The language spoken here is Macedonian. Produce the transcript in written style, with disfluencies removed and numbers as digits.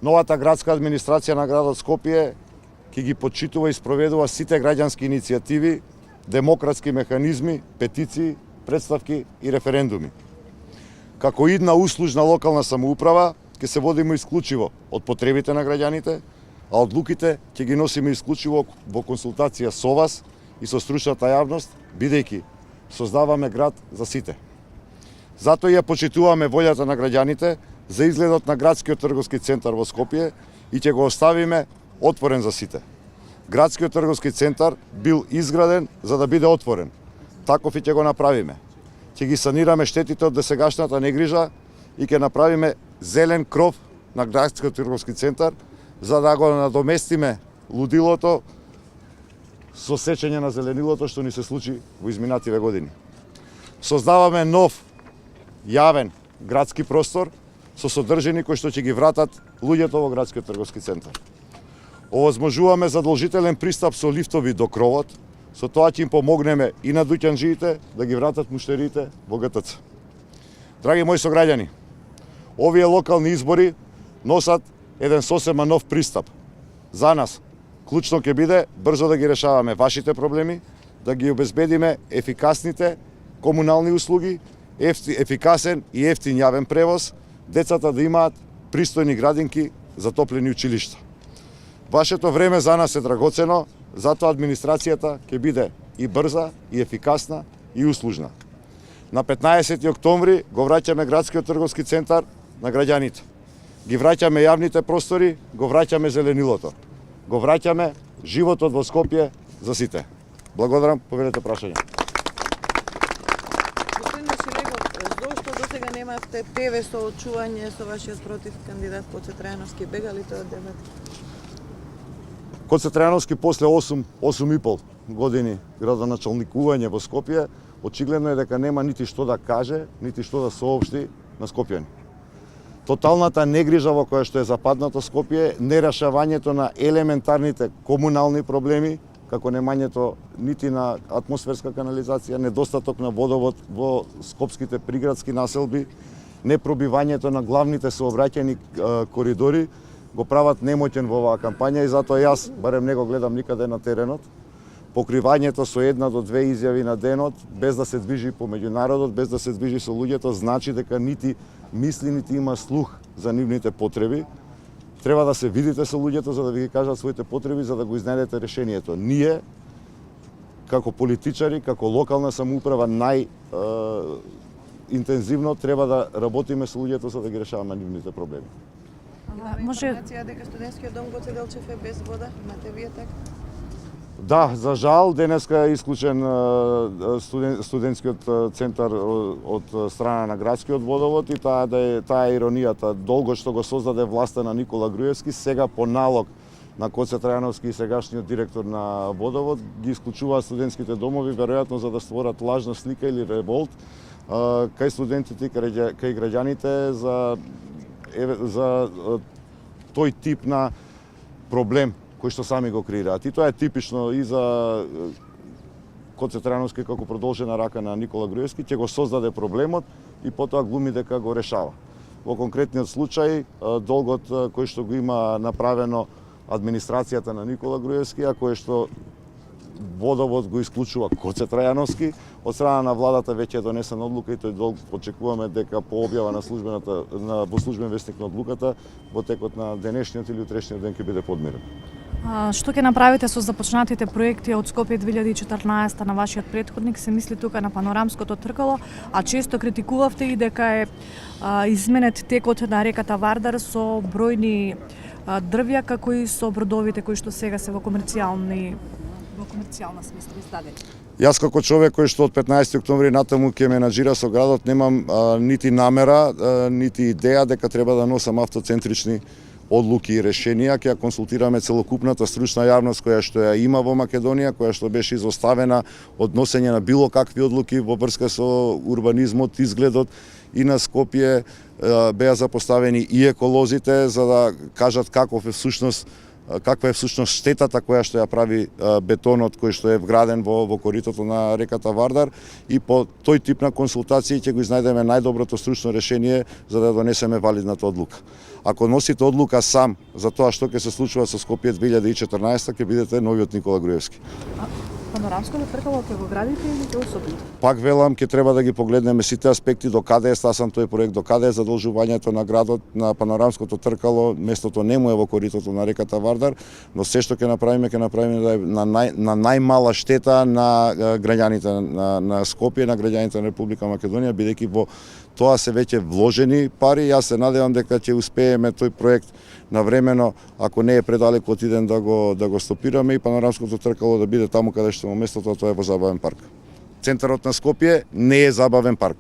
Новата градска администрација на градот Скопје ќе ги почитува и спроведува сите граѓански иницијативи, демократски механизми, петиции, представки и референдуми. Како идна услужна локална самоуправа ќе се водиме исклучиво од потребите на граѓаните, а одлуките ќе ги носиме исклучиво во консултација со вас и со стручната јавност, бидејќи создаваме град за сите. Затоа ја почитуваме волјата на граѓаните за изгледот на градскиот трговски центар во Скопје и ќе го оставиме отворен за сите. Градскиот трговски центар бил изграден за да биде отворен. Таков и ќе го направиме. Ќе ги санираме штетите од досегашната негрижа и ќе направиме зелен кров на градскиот трговски центар за да го надоместиме лудилото со сечење на зеленилото што ни се случи во изминативе години. Создаваме нов јавен градски простор со содржини кои што ќе ги вратат луѓето во градскиот трговски центар. Овозможуваме задолжителен пристап со лифтови до кровот, со тоа ќе им помогнеме и на дуќанџиите да ги вратат муштерите во ГТЦ. Драги мои сограѓани, овие локални избори носат еден сосема нов пристап. За нас клучно ќе биде брзо да ги решаваме вашите проблеми, да ги обезбедиме ефикасните комунални услуги, ефикасен и ефтин јавен превоз, децата да имаат пристојни градинки, затоплени училишта. Вашето време за нас е драгоцено, затоа администрацијата ќе биде и брза, и ефикасна, и услужна. На 15 октомври го враќаме градскиот трговски центар на граѓаните. Ги враќаме јавните простори, го враќаме зеленилото. Го враќаме животот во Скопје за сите. Благодарам, повелете прашање. Сега немавте ТВ соочување со вашиот против кандидат Коце Трајановски, бега ли тоа дебат? Коце Трајановски после 8,5 години градоначалникување во Скопје, очигледно е дека нема нити што да каже, нити што да соопшти на скопјани. Тоталната негрижа во која што е западнато Скопје, нерешавањето на елементарните комунални проблеми, како немањето нити на атмосферска канализација, недостаток на водовод во скопските приградски населби, непробивањето на главните сообраќајни коридори, го прават немоќен во оваа кампања и затоа јас барем не го гледам никаде на теренот. Покривањето со 1 до 2 изјави на денот, без да се движи по меѓународот, без да се движи со луѓето, значи дека нити мисли, нити има слух за нивните потреби. Треба да се видите со луѓето за да ви ги кажат своите потреби, за да го изнајдете решението. Ние, како политичари, како локална самоуправа, интензивно треба да работиме со луѓето за да ги решаваме нивните проблеми. Може информација дека студентскиот дом Гоце Делчев е без вода, имате вие така? Да, за жал, денеска е исклучен студентскиот центар од страна на градскиот водовод и таа е иронијата. Долго што го создаде власта на Никола Груевски, сега по налог на Коце Трајановски и сегашниот директор на водовод ги исклучуваат студентските домови, веројатно за да створат лажна слика или револт кај студентите и кај граѓаните за тој тип на проблем кој што сами го креираат. И тоа е типично и за Коце Трајановски како продолжена рака на Никола Груевски, ќе го создаде проблемот и потоа глуми дека го решава. Во конкретниот случај, долгот кој што го има направено администрацијата на Никола Груевски, а кој што водовод го исклучува Коце Трајановски, од страна на владата веќе е донесена одлука и тој долг очекуваме дека по објава во службен весник на одлуката во текот на денешниот или утрешниот ден ќе биде подмирен. Што ќе направите со започнатите проекти од Скопје 2014 на вашиот претходник? Се мисли тука на панорамското тркало, а често критикувавте и дека е изменет текот на реката Вардар со бројни дрвја, како и со бродовите кои што сега се во комерцијална смисла издадени. Јас како човек кој што од 15 октомври натаму ќе менаџира со градот, немам нити намера, нити идеја дека треба да носам автоцентрични одлуки и решенија. Ќе ја консултираме целокупната стручна јавност која што ја има во Македонија, која што беше изоставена од носење на било какви одлуки во врска со урбанизмот, изгледот и на Скопје. Беа запоставени и еколозите за да кажат каков е всушност каква е всушност штетата која што ја прави бетонот кој што е вграден во коритото на реката Вардар, и по тој тип на консултации ќе го изнајдеме најдоброто стручно решение за да донесеме валидната одлука. Ако носите одлука сам за тоа што ќе се случува со Скопје 2014, ќе бидете новиот Никола Груевски. Панорамското тркало ќе го градите или ќе особите? Пак велам, ќе треба да ги погледнеме сите аспекти, до каде е стасан тој проект, до каде е задолжувањето на градот на панорамското тркало. Местото не му е во коритото на реката Вардар, но се што ќе направиме да е на најмала штета на граѓаните на Скопје, на граѓаните на Република Македонија, бидејќи во тоа се веќе вложени пари. Јас се надевам дека ќе успееме тој проект навремено, ако не е предалеку од иден, да го стопираме и панорамското тркало да биде таму каде што му местото, тоа е во забавен парк. Центарот на Скопје не е забавен парк.